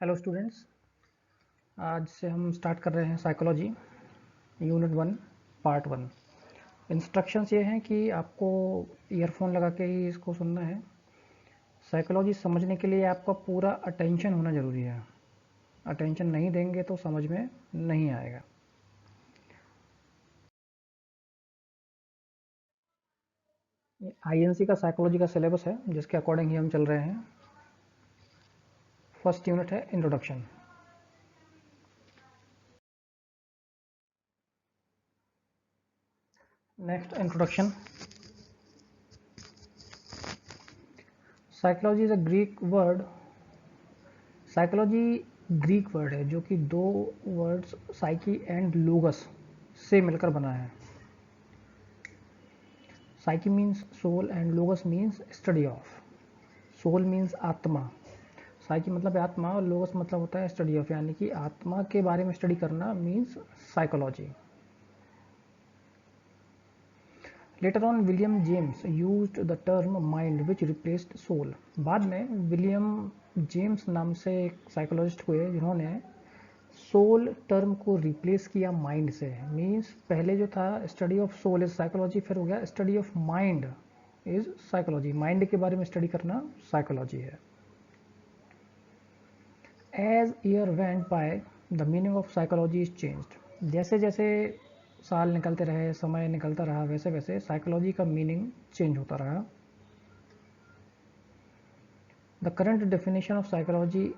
Hello students, आज से हम स्टार्ट कर रहे हैं साइकोलॉजी यूनिट 1 पार्ट 1। इंस्ट्रक्शंस ये हैं कि आपको ईयरफोन लगा के ही इसको सुनना है। साइकोलॉजी समझने के लिए आपका पूरा अटेंशन होना ज़रूरी है। अटेंशन नहीं देंगे तो समझ में नहीं आएगा। ये आईएनसी का साइकोलॉजी का सिलेबस है जिसके अकॉर्डिंग ही हम चल रहे हैं। फर्स्ट यूनिट है introduction. Next introduction. Psychology is a Greek word. Psychology Greek word है जो कि दो वर्ड्स साइकी एंड लोगस से मिलकर बना है। Psyche means soul and logos means study of. Soul means आत्मा, साइकी मतलब है आत्मा, और लोगस मतलब होता है स्टडी ऑफ, यानी कि आत्मा के बारे में स्टडी करना means psychology. Later on William James used the term mind which replaced soul. बाद में विलियम जेम्स नाम से एक साइकोलॉजिस्ट हुए जिन्होंने सोल टर्म को रिप्लेस किया माइंड से। मीन्स पहले जो था study of soul is psychology, फिर हो गया study of mind is psychology. Mind के बारे में स्टडी करना साइकोलॉजी है। As year went by the meaning of psychology is changed. जैसे जैसे साल निकलते रहे, समय निकलता रहा, वैसे वैसे साइकोलॉजी का मीनिंग चेंज होता रहा। The current definition of psychology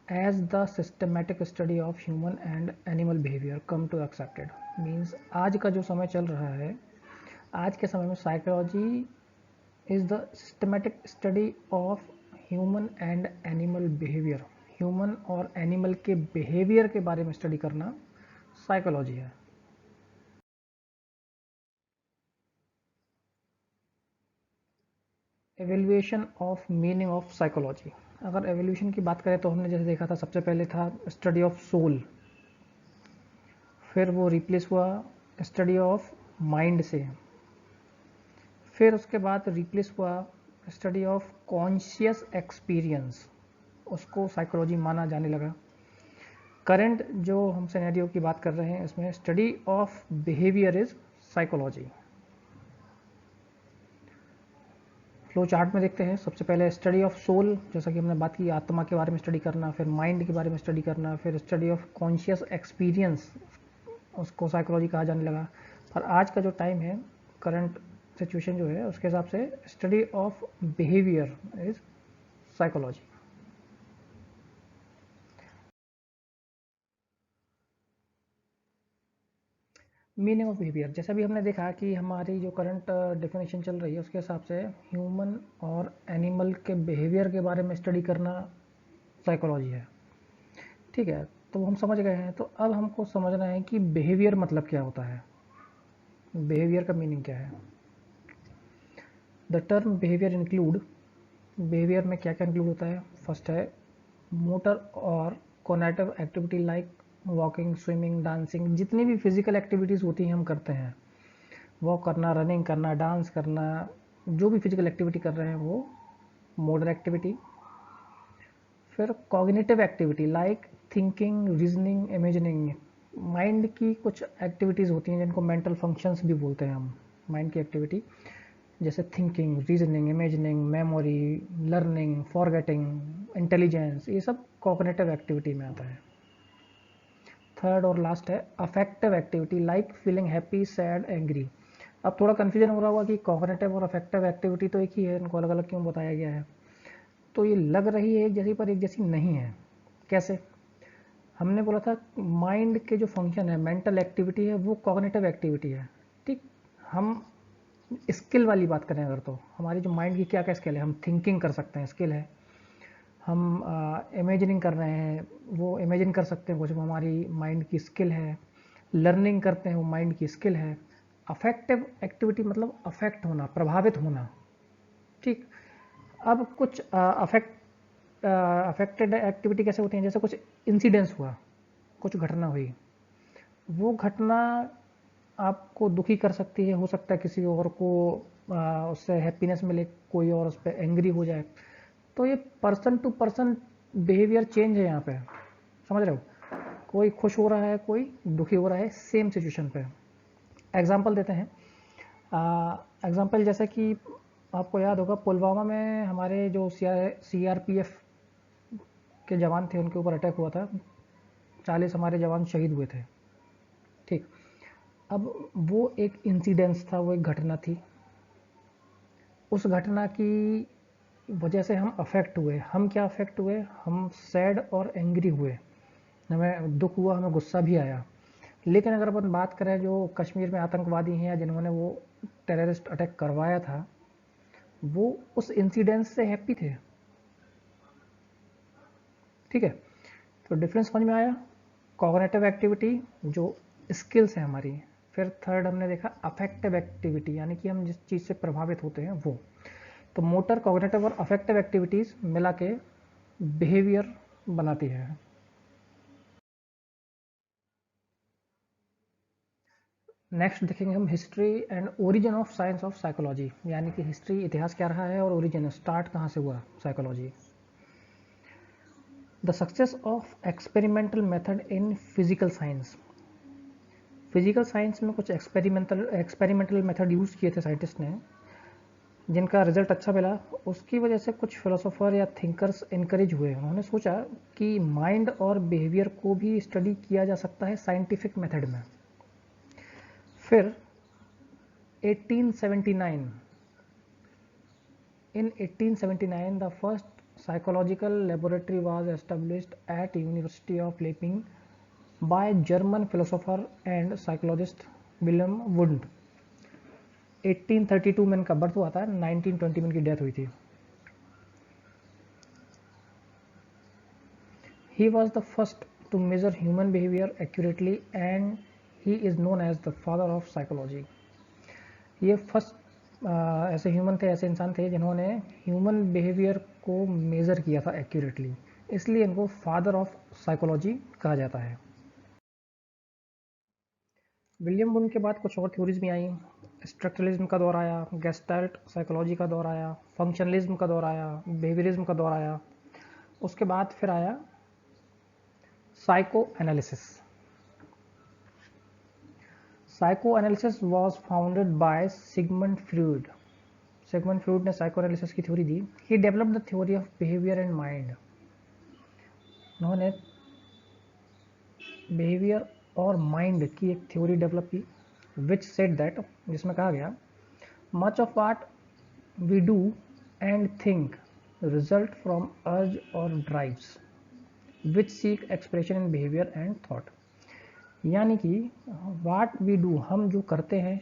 as the systematic study of human and animal behavior come to accepted। Means आज का जो समय चल रहा है, आज के समय में psychology is the systematic study of human and animal behaviour. Human और एनिमल के बिहेवियर के बारे में स्टडी करना साइकोलॉजी है। Evaluation of meaning of psychology. अगर एवोल्यूशन की बात करें तो हमने जैसे देखा था, सबसे पहले था स्टडी ऑफ सोल, फिर वो रिप्लेस हुआ स्टडी ऑफ माइंड से, फिर उसके बाद रिप्लेस हुआ स्टडी ऑफ कॉन्शियस एक्सपीरियंस, उसको साइकोलॉजी माना जाने लगा। करंट जो हम सिनेरियो की बात कर रहे हैं इसमें study of behaviour is psychology. Flow chart में देखते हैं, सबसे पहले स्टडी ऑफ सोल, जैसा कि हमने बात की आत्मा के बारे में स्टडी करना, फिर माइंड के बारे में स्टडी करना, फिर स्टडी ऑफ कॉन्शियस एक्सपीरियंस, उसको साइकोलॉजी कहा जाने लगा। पर आज का जो टाइम है, करंट सिचुएशन जो है, उसके हिसाब से study of behaviour is psychology. Meaning of behaviour, जैसा भी हमने देखा कि हमारी जो करंट डेफिनेशन चल रही है उसके हिसाब से ह्यूमन और एनिमल के बिहेवियर के बारे में स्टडी करना साइकोलॉजी है। ठीक है, तो हम समझ गए हैं। तो अब हमको समझना है कि बिहेवियर मतलब क्या होता है, बिहेवियर का मीनिंग क्या है। The term behaviour include, behaviour में क्या क्या इंक्लूड होता है। फर्स्ट है मोटर और cognitive activity like walking, swimming, dancing. जितनी भी फिजिकल एक्टिविटीज़ होती हैं हम करते हैं, वॉक करना, रनिंग करना, डांस करना, जो भी फिजिकल एक्टिविटी कर रहे हैं वो मोटर एक्टिविटी। फिर cognitive activity like thinking, reasoning, imagining. Mind की कुछ एक्टिविटीज़ होती हैं जिनको मेंटल फंक्शंस भी बोलते हैं हम। माइंड की एक्टिविटी जैसे thinking, reasoning, imagining, memory, learning, forgetting, intelligence, ये सब कॉग्निटिव एक्टिविटी में आता है। थर्ड और लास्ट है affective activity like feeling happy, sad, angry. अब थोड़ा कन्फ्यूजन हो रहा होगा कि कॉग्निटिव और अफेक्टिव एक्टिविटी तो एक ही है, इनको अलग अलग क्यों बताया गया है। तो ये लग रही है एक जैसी पर एक जैसी नहीं है। कैसे? हमने बोला था माइंड के जो फंक्शन है, मेंटल एक्टिविटी है, वो कॉग्निटिव एक्टिविटी है। ठीक, हम स्किल वाली बात करें अगर, तो हमारी जो माइंड की क्या क्या स्किल है, हम थिंकिंग कर सकते हैं, स्किल है। हम इमेजिनिंग कर रहे हैं, वो इमेजिन कर सकते हैं कुछ, वो हमारी माइंड की स्किल है। लर्निंग करते हैं, वो माइंड की स्किल है। अफेक्टिव एक्टिविटी मतलब अफेक्ट होना, प्रभावित होना। ठीक, अब कुछ अफेक्टेड एक्टिविटी कैसे होती हैं, जैसे कुछ इंसिडेंस हुआ, कुछ घटना हुई, वो घटना आपको दुखी कर सकती है, हो सकता है किसी और को उससे हैप्पीनेस मिले, कोई और उस पर एंग्री हो जाए। तो ये person to person behaviour change है यहाँ पे, समझ रहे हो, कोई खुश हो रहा है कोई दुखी हो रहा है सेम सिचुएशन पे। एग्जाम्पल देते हैं, एग्जाम्पल जैसे कि आपको याद होगा पुलवामा में हमारे जो CRPF के जवान थे उनके ऊपर अटैक हुआ था, 40 हमारे जवान शहीद हुए थे। ठीक, अब वो एक इंसिडेंस था, वो एक घटना थी। उस घटना की वजह से हम अफेक्ट हुए। हम क्या अफेक्ट हुए, हम सैड और एंग्री हुए, हमें दुख हुआ, हमें गुस्सा भी आया। लेकिन अगर अपन बात करें जो कश्मीर में आतंकवादी हैं या जिन्होंने वो टेररिस्ट अटैक करवाया था, वो उस इंसिडेंस से हैप्पी थे। ठीक है, तो डिफरेंस समझ में आया। कॉग्निटिव एक्टिविटी जो स्किल्स है हमारी। फिर थर्ड हमने देखा अफेक्टिव एक्टिविटी, यानी कि हम जिस चीज़ से प्रभावित होते हैं वो। तो मोटर, कॉग्निटिव और अफेक्टिव एक्टिविटीज़ मिला के बिहेवियर बनाती है। नेक्स्ट देखेंगे हम history and origin of science of psychology, यानी कि हिस्ट्री, इतिहास क्या रहा है और ओरिजिन स्टार्ट कहाँ से हुआ psychology. The success of experimental method in physical science. Physical science में कुछ एक्सपेरिमेंटल मेथड यूज़ किए थे साइंटिस्ट ने, जिनका रिजल्ट अच्छा मिला। उसकी वजह से कुछ फिलोसोफर या थिंकर्स इनकरेज हुए। उन्होंने सोचा कि माइंड और बिहेवियर को भी स्टडी किया जा सकता है साइंटिफिक मेथड में। फिर 1879, in 1879 the first psychological laboratory was established at University of Leipzig by German philosopher and psychologist Wilhelm Wundt। 1832 में इनका बर्थ हुआ था, 1920 में इनकी डेथ हुई थी। He was the first to measure human behavior accurately and he is known as the father of psychology। ये first ऐसे ह्यूमन थे, ऐसे इंसान थे जिन्होंने ह्यूमन बिहेवियर को मेज़र किया था एक्यूरेटली, इसलिए इनको फादर ऑफ साइकोलॉजी कहा जाता है। विलियम वुंड के बाद कुछ और थ्योरीज भी आई। स्ट्रक्चरलिज्म का दौर आया, गेस्टाल्ट साइकोलॉजी का दौर आया, फंक्शनलिज्म का दौर आया, बिहेवियरिज्म का दौर आया। उसके बाद फिर आया psychoanalysis. Psychoanalysis was founded by Sigmund Freud. Sigmund Freud ने साइको एनालिसिस की थ्योरी दी। He developed the theory of behaviour and mind. उन्होंने बिहेवियर और माइंड की एक थ्योरी डेवलप की, विच सेड दैट, जिसमें कहा गया much of what we do and think result from urge और drives which seek expression in behaviour and thought. यानी कि व्हाट वी डू, हम जो करते हैं,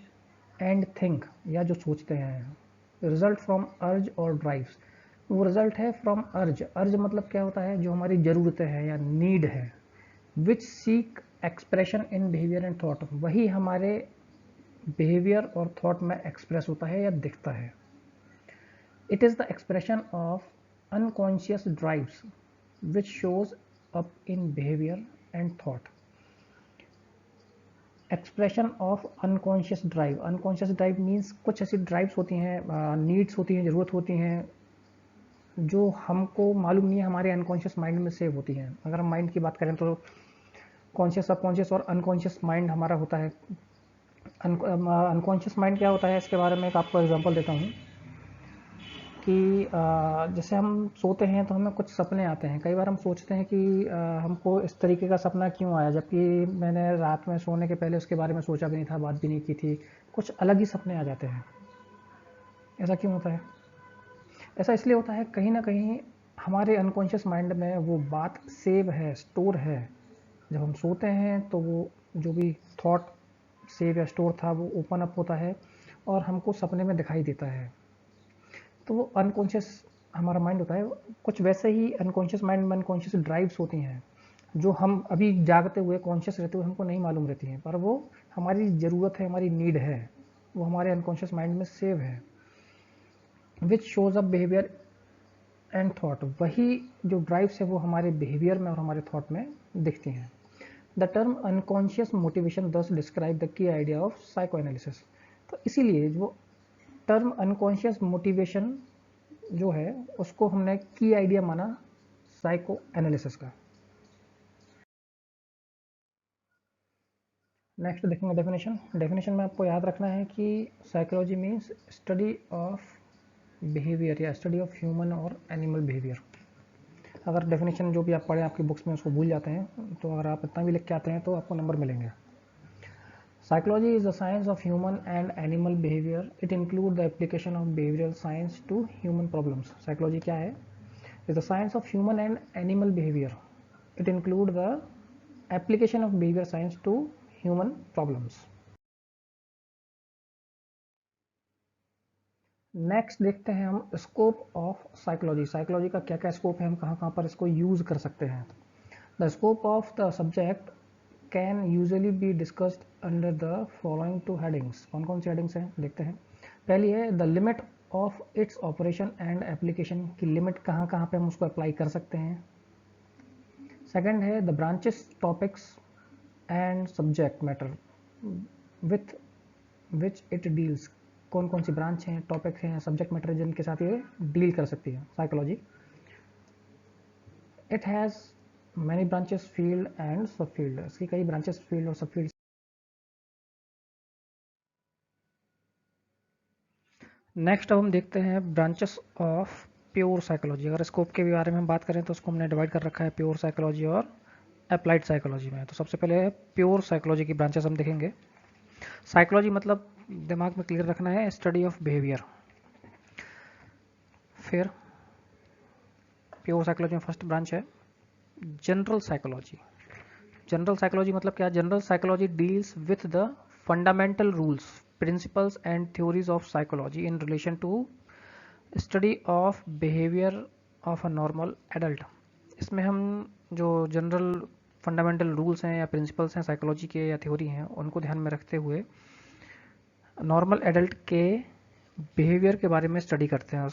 एंड थिंक, या जो सोचते हैं, रिजल्ट फ्रॉम अर्ज और ड्राइव्स, वो रिजल्ट है फ्रॉम अर्ज। अर्ज मतलब क्या होता है, जो हमारी ज़रूरतें हैं या नीड है। Which seek expression in behaviour and thought, वही हमारे बिहेवियर और थॉट में एक्सप्रेस होता है या दिखता है। It is the expression of unconscious drives which shows up in behaviour and thought. Expression of unconscious drive. Unconscious drive means कुछ ऐसी ड्राइव्स होती हैं, नीड्स होती हैं, ज़रूरत होती हैं, जो हमको मालूम नहीं है, हमारे अनकॉन्शियस माइंड में सेव होती हैं। अगर हम माइंड की बात करें तो कॉन्शियस, सबकॉन्शियस और अनकॉन्शियस माइंड हमारा होता है। अनकॉन्शियस माइंड क्या होता है, इसके बारे में एक आपको एग्जांपल देता हूँ कि जैसे हम सोते हैं तो हमें कुछ सपने आते हैं। कई बार हम सोचते हैं कि हमको इस तरीके का सपना क्यों आया, जबकि मैंने रात में सोने के पहले उसके बारे में सोचा भी नहीं था, बात भी नहीं की थी। कुछ अलग ही सपने आ जाते हैं। ऐसा क्यों होता है? ऐसा इसलिए होता है, कहीं ना कहीं हमारे अनकॉन्शियस माइंड में वो बात सेव है, स्टोर है। जब हम सोते हैं तो वो जो भी थॉट सेव या स्टोर था वो ओपन अप होता है और हमको सपने में दिखाई देता है। तो वो अनकॉन्शियस हमारा माइंड होता है। कुछ वैसे ही अनकॉन्शियस माइंड में अनकॉन्शियस ड्राइव्स होती हैं, जो हम अभी जागते हुए कॉन्शियस रहते हुए हमको नहीं मालूम रहती हैं, पर वो हमारी ज़रूरत है, हमारी नीड है, वो हमारे अनकॉन्शियस माइंड में सेव है। Which shows up behaviour and thought, वही जो ड्राइव्स है वो हमारे बिहेवियर में और हमारे थॉट में दिखती हैं। द टर्म अनकॉन्शियस मोटिवेशन दस describe the key idea of psycho analysis. तो इसीलिए जो टर्म अनकॉन्शियस मोटिवेशन जो है उसको हमने की आइडिया माना साइको एनालिसिस का। नेक्स्ट देखेंगे डेफिनेशन। डेफिनेशन में आपको याद रखना है कि psychology means study of behaviour या स्टडी ऑफ ह्यूमन और एनिमल बिहेवियर। अगर डेफिनेशन जो भी आप पढ़ें आपकी बुक्स में उसको भूल जाते हैं तो अगर आप इतना भी लिख के आते हैं तो आपको नंबर मिलेंगे। Psychology is the science of human and animal behaviour. It include the application of behavioural science to human problems. Psychology क्या है? Is the science of human and animal behaviour. It include the application of behaviour science to human problems. Next देखते हैं हम scope of psychology. Psychology का क्या क्या scope है, हम कहाँ कहाँ पर इसको यूज कर सकते हैं। The scope of the subject can usually be discussed under the following two headings. कौन कौन सी हेडिंग्स हैं देखते हैं। पहली है the limit of its operation and application, की लिमिट कहाँ कहाँ पे हम उसको अप्लाई कर सकते हैं। सेकंड है the branches, topics and subject matter with which it deals, कौन कौन सी ब्रांच हैं, टॉपिक हैं, सब्जेक्ट मैटर जिनके साथ ये डील कर सकती है psychology. It has many branches, field and सब फील्ड, इसकी कई ब्रांचेस, फील्ड और सब फील्ड। नेक्स्ट अब हम देखते हैं ब्रांचेस ऑफ प्योर साइकोलॉजी। अगर स्कोप के बारे में हम बात करें तो उसको हमने डिवाइड कर रखा है प्योर साइकोलॉजी और अप्लाइड साइकोलॉजी में। तो सबसे पहले प्योर साइकोलॉजी की ब्रांचेस हम देखेंगे। साइकोलॉजी मतलब दिमाग में क्लियर रखना है स्टडी ऑफ बिहेवियर। फिर प्योर साइकोलॉजी में फर्स्ट ब्रांच है जनरल साइकोलॉजी। जनरल साइकोलॉजी मतलब क्या? General psychology deals with the fundamental rules, principles and theories of psychology in relation to study of behaviour of a normal adult. इसमें हम जो general fundamental rules हैं या principles हैं psychology के या थ्योरी हैं उनको ध्यान में रखते हुए नॉर्मल एडल्ट के बिहेवियर के बारे में स्टडी करते हैं,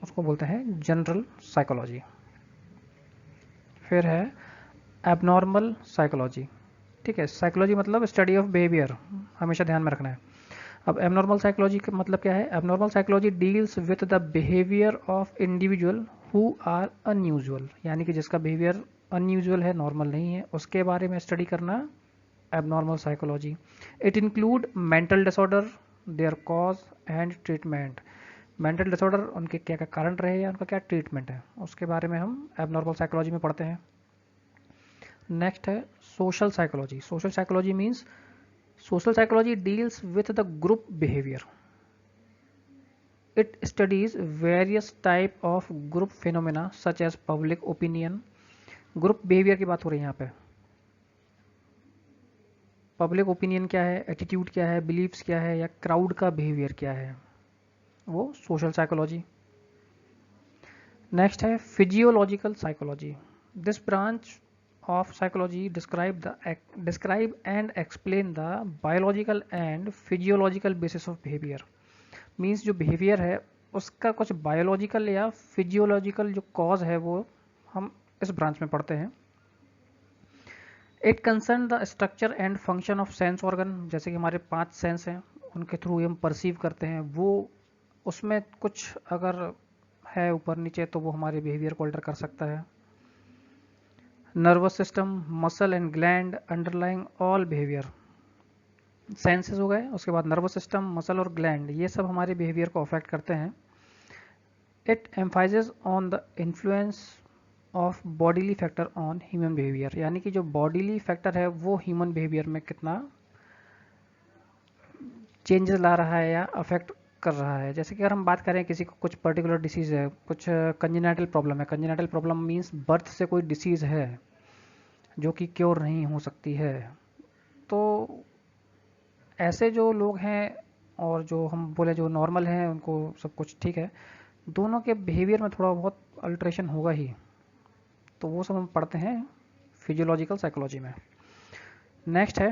उसको बोलते हैं जनरल साइकोलॉजी। फिर है एबनॉर्मल साइकोलॉजी। ठीक है, साइकोलॉजी मतलब स्टडी ऑफ बिहेवियर, हमेशा ध्यान में रखना है। अब एबनॉर्मल साइकोलॉजी का मतलब क्या है? Abnormal psychology deals with the behaviour of individual who are unusual, यानी कि जिसका बिहेवियर अनयूजुअल है, नॉर्मल नहीं है, उसके बारे में स्टडी करना abnormal psychology. It include mental disorder, their cause and treatment. Mental disorder उनके क्या क्या कारण रहे या उनका क्या ट्रीटमेंट है, उसके बारे में हम एबनॉर्मल साइकोलॉजी में पढ़ते हैं। नेक्स्ट है social psychology. Social psychology means social psychology deals with the group behaviour. It studies various type of group phenomena such as public opinion. Group behaviour की बात हो रही है यहाँ पे। पब्लिक ओपिनियन क्या है, एटीट्यूड क्या है, बिलीव्स क्या है, या क्राउड का बिहेवियर क्या है, वो सोशल साइकोलॉजी। नेक्स्ट है physiological psychology. This branch of psychology describe and explain the biological and physiological basis of behavior। Means जो बिहेवियर है उसका कुछ बायोलॉजिकल या फिजियोलॉजिकल जो कॉज है वो हम इस ब्रांच में पढ़ते हैं। It concern the structure and function of sense organ, जैसे कि हमारे 5 सेंस हैं उनके थ्रू हम परसीव करते हैं, वो उसमें कुछ अगर है ऊपर नीचे तो वो हमारे बिहेवियर को अल्टर कर सकता है। Nervous system, muscle and gland underlying all behaviour. Senses हो गए, उसके बाद नर्वस सिस्टम, मसल और ग्लैंड, ये सब हमारे बिहेवियर को अफेक्ट करते हैं। It emphasises on the influence of bodily factor on human behaviour, यानी कि जो बॉडीली फैक्टर है वो ह्यूमन बिहेवियर में कितना चेंजेस ला रहा है या अफेक्ट कर रहा है। जैसे कि अगर हम बात करें किसी को कुछ पर्टिकुलर डिसीज़ है, कुछ कंजेनाइटल प्रॉब्लम है, कंजेनाइटल प्रॉब्लम मीन्स बर्थ से कोई डिसीज़ है जो कि क्योर नहीं हो सकती है, तो ऐसे जो लोग हैं और जो हम बोले जो नॉर्मल हैं उनको सब कुछ ठीक है, दोनों के बिहेवियर में थोड़ा बहुत अल्ट्रेशन होगा ही, तो वो सब हम पढ़ते हैं फिजियोलॉजिकल साइकोलॉजी में। नेक्स्ट है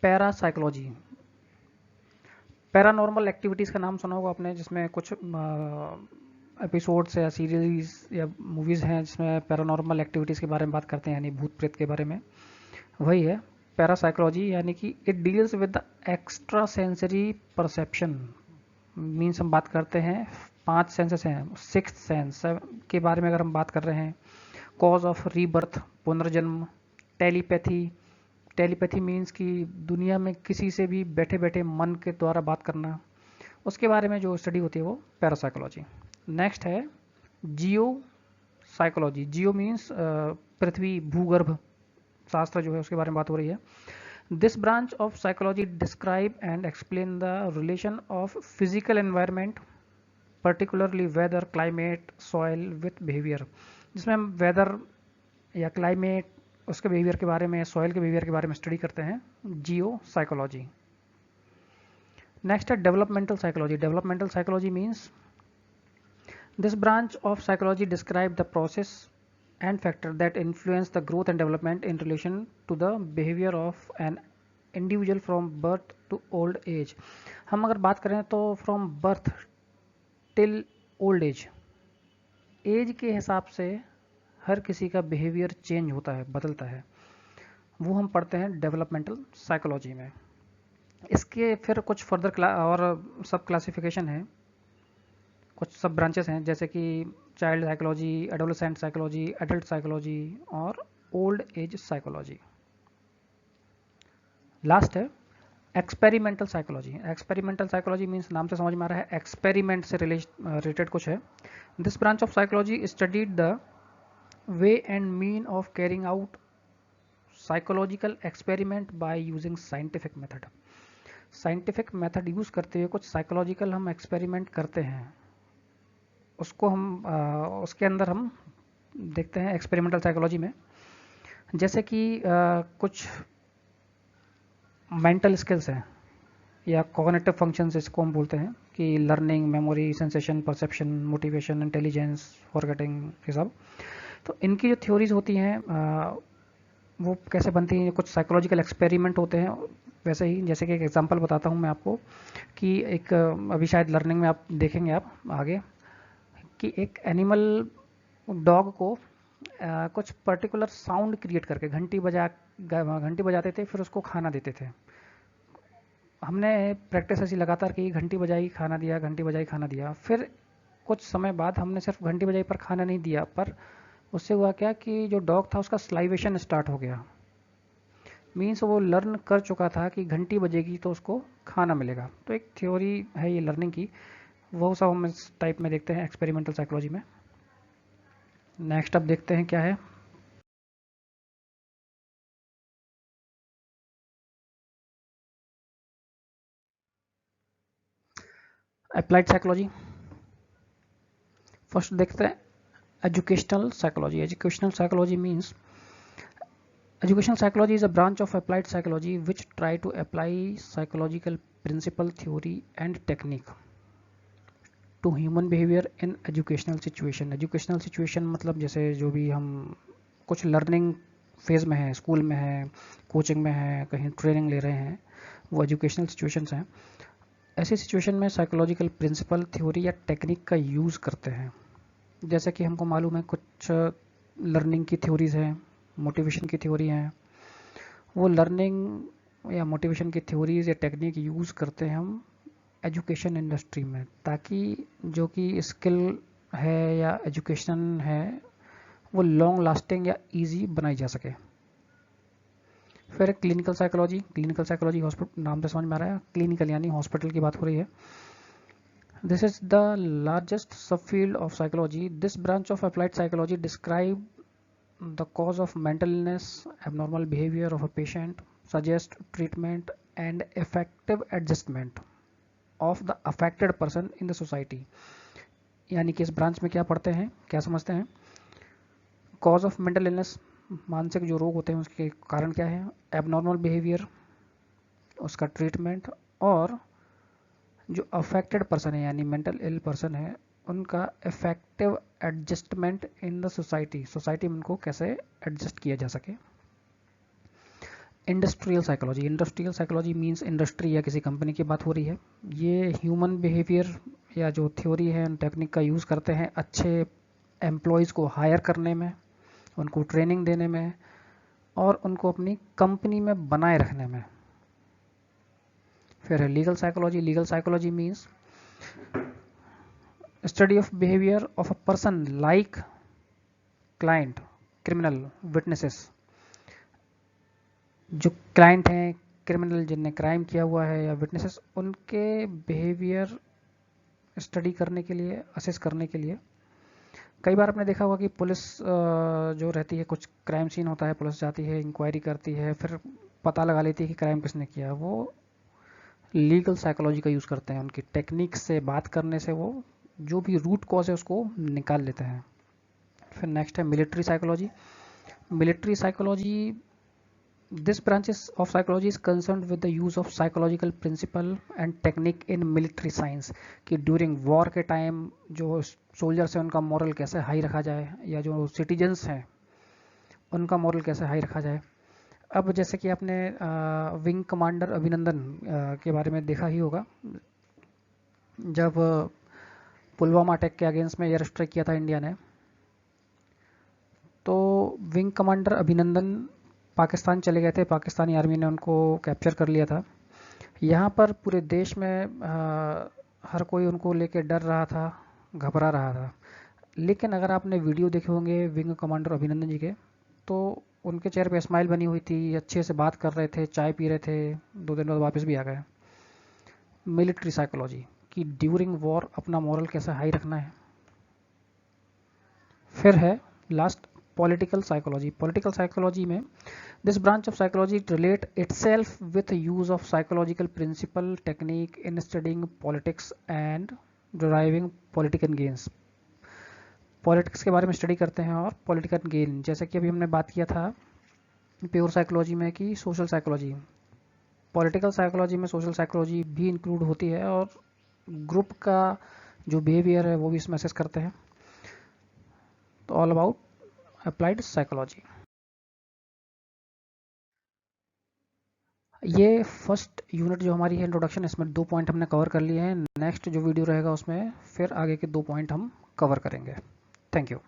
पैरासाइकोलॉजी। पैरानॉर्मल एक्टिविटीज़ का नाम सुना होगा आपने, जिसमें कुछ एपिसोड्स या सीरीज या मूवीज़ हैं जिसमें पैरानॉर्मल एक्टिविटीज़ के बारे में बात करते हैं, यानी भूत प्रेत के बारे में, वही है पैरासाइकोलॉजी। यानी कि it deals with the extra sensory perception, means हम बात करते हैं 5 सेंसेस हैं, 6th सेंस के बारे में अगर हम बात कर रहे हैं, कॉज ऑफ रीबर्थ, पुनर्जन्म, टेलीपैथी, टेलीपैथी मीन्स कि दुनिया में किसी से भी बैठे बैठे मन के द्वारा बात करना, उसके बारे में जो स्टडी होती है वो पैरासाइकोलॉजी। नेक्स्ट है जियो साइकोलॉजी। जियो मीन्स पृथ्वी, भूगर्भ शास्त्र जो है उसके बारे में बात हो रही है। This branch of psychology describe and explain the relation of physical environment, particularly weather, climate, soil with behaviour, जिसमें हम वेदर या क्लाइमेट, उसके बिहेवियर के बारे में, सॉइल के बिहेवियर के बारे में स्टडी करते हैं, जियो साइकोलॉजी। नेक्स्ट है developmental psychology. Developmental psychology means this branch of psychology describe the process and factor that influence the growth and development in relation to the behavior of an individual from birth to old age। हम अगर बात करें तो from birth till old age, age के हिसाब से हर किसी का बिहेवियर चेंज होता है, बदलता है, वो हम पढ़ते हैं डेवलपमेंटल साइकोलॉजी में। इसके फिर कुछ फर्दर और सब क्लासिफिकेशन है, कुछ सब ब्रांचेस हैं, जैसे कि child psychology, adolescent psychology, adult psychology और ओल्ड एज साइकोलॉजी। लास्ट है experimental psychology. Experimental psychology means नाम से समझ में आ रहा है एक्सपेरिमेंट से रिलेटेड कुछ है। This branch of psychology studied the way and mean of carrying out psychological experiment by using scientific method. Scientific method use करते हुए कुछ साइकोलॉजिकल हम एक्सपेरिमेंट करते हैं, उसको हम उसके अंदर हम देखते हैं एक्सपेरिमेंटल साइकोलॉजी में। जैसे कि कुछ मेंटल स्किल्स हैं या कॉग्निटिव फंक्शंस इसको हम बोलते हैं, कि learning, memory, sensation, perception, motivation, intelligence, forgetting, ये सब। तो इनकी जो थ्योरीज होती हैं वो कैसे बनती हैं, कुछ साइकोलॉजिकल एक्सपेरिमेंट होते हैं। वैसे ही जैसे कि एक एग्जांपल बताता हूँ मैं आपको, कि एक अभी शायद लर्निंग में आप देखेंगे आप आगे, कि एक एनिमल डॉग को कुछ पर्टिकुलर साउंड क्रिएट करके घंटी बजाते थे, फिर उसको खाना देते थे। हमने प्रैक्टिस ऐसी लगातार की, घंटी बजाई खाना दिया, घंटी बजाई खाना दिया। फिर कुछ समय बाद हमने सिर्फ घंटी बजाई पर खाना नहीं दिया, पर उससे हुआ क्या कि जो डॉग था उसका स्लाइवेशन स्टार्ट हो गया। मीन्स वो लर्न कर चुका था कि घंटी बजेगी तो उसको खाना मिलेगा। तो एक थ्योरी है ये लर्निंग की, वो सब हम इस टाइप में देखते हैं एक्सपेरिमेंटल साइकोलॉजी में। नेक्स्ट अब देखते हैं क्या है। Applied psychology. फर्स्ट देखते हैं educational psychology. Educational psychology means educational psychology is a branch of applied psychology which try to apply psychological principle, theory and technique to human behavior in educational situation। educational situation मतलब जैसे जो भी हम कुछ learning phase में है, school में है, कोचिंग में है, कहीं ट्रेनिंग ले रहे हैं, वो एजुकेशनल सिचुएशंस हैं। ऐसी सिचुएशन में साइकोलॉजिकल प्रिंसिपल, थ्योरी या टेक्निक का यूज़ करते हैं। जैसे कि हमको मालूम है कुछ लर्निंग की थ्योरीज हैं, मोटिवेशन की थ्योरी हैं, वो लर्निंग या मोटिवेशन की थ्योरीज या टेक्निक यूज़ करते हैं हम एजुकेशन इंडस्ट्री में, ताकि जो कि स्किल है या एजुकेशन है वो लॉन्ग लास्टिंग या इजी बनाई जा सके। फिर clinical psychology. Clinical psychology hospital, नाम से समझ में आ रहा है, क्लिनिकल यानी हॉस्पिटल की बात हो रही है। This is the largest subfield of psychology. This branch of applied psychology describe the cause of mental illness, abnormal behavior of a patient, suggest treatment and effective adjustment of the affected person in the society। यानी कि इस branch में क्या पढ़ते हैं, क्या समझते हैं, कॉज ऑफ मेंटल इलनेस, मानसिक जो रोग होते हैं उसके कारण क्या है, एबनॉर्मल बिहेवियर, उसका ट्रीटमेंट, और जो अफेक्टेड पर्सन है यानी मेंटल इल पर्सन है उनका effective adjustment in the society, society में उनको कैसे एडजस्ट किया जा सके। Industrial psychology. Industrial psychology means industry या किसी कंपनी की बात हो रही है। ये ह्यूमन बिहेवियर या जो थ्योरी है उन टेक्निक का यूज़ करते हैं अच्छे एम्प्लॉयज़ को हायर करने में, उनको ट्रेनिंग देने में और उनको अपनी कंपनी में बनाए रखने में। फिर है legal psychology. Legal psychology means study of behaviour of a person like client, criminal, witnesses. जो क्लाइंट हैं, क्रिमिनल जिनने क्राइम किया हुआ है, या विटनेसेस, उनके बिहेवियर स्टडी करने के लिए, असेस करने के लिए। कई बार आपने देखा होगा कि पुलिस जो रहती है, कुछ क्राइम सीन होता है, पुलिस जाती है, इंक्वायरी करती है, फिर पता लगा लेती है कि क्राइम किसने किया। वो लीगल साइकोलॉजी का यूज़ करते हैं, उनकी टेक्निक से, बात करने से वो जो भी रूट कॉज है उसको निकाल लेते हैं। फिर नेक्स्ट है military psychology. Military psychology, this branches of psychology is concerned with the use of psychological principle and technique in military science, कि ड्यूरिंग वॉर के टाइम जो सोल्जर्स हैं उनका मॉरल कैसे हाई रखा जाए, या जो सिटीजन्स हैं उनका मॉरल कैसे हाई रखा जाए। अब जैसे कि आपने विंग कमांडर अभिनंदन के बारे में देखा ही होगा, जब पुलवामा अटैक के अगेंस्ट में एयर स्ट्राइक किया था इंडिया ने, तो विंग कमांडर अभिनंदन पाकिस्तान चले गए थे, पाकिस्तानी आर्मी ने उनको कैप्चर कर लिया था। यहाँ पर पूरे देश में हर कोई उनको लेके डर रहा था, घबरा रहा था। लेकिन अगर आपने वीडियो देखे होंगे विंग कमांडर अभिनंदन जी के, तो उनके चेहरे पे स्माइल बनी हुई थी, अच्छे से बात कर रहे थे, चाय पी रहे थे, 2 दिन बाद वापस भी आ गए। मिलिट्री साइकोलॉजी कि ड्यूरिंग वॉर अपना मॉरल कैसे हाई रखना है। फिर है last political psychology. Political psychology में this branch of psychology relate itself with use of psychological principle technique in studying politics and driving political gains. Politics के बारे में स्टडी करते हैं और पॉलिटिकल गेन, जैसे कि अभी हमने बात किया था प्योर साइकोलॉजी में कि सोशल साइकोलॉजी, पॉलिटिकल साइकोलॉजी में सोशल साइकोलॉजी भी इंक्लूड होती है, और ग्रुप का जो बिहेवियर है वो भी इसमें असेस करते हैं। तो ऑल अबाउट अप्लाइड साइकोलॉजी। ये फर्स्ट यूनिट जो हमारी है इंट्रोडक्शन, इसमें 2 पॉइंट हमने कवर कर लिए हैं। नेक्स्ट जो वीडियो रहेगा उसमें फिर आगे के 2 पॉइंट हम कवर करेंगे। Thank you.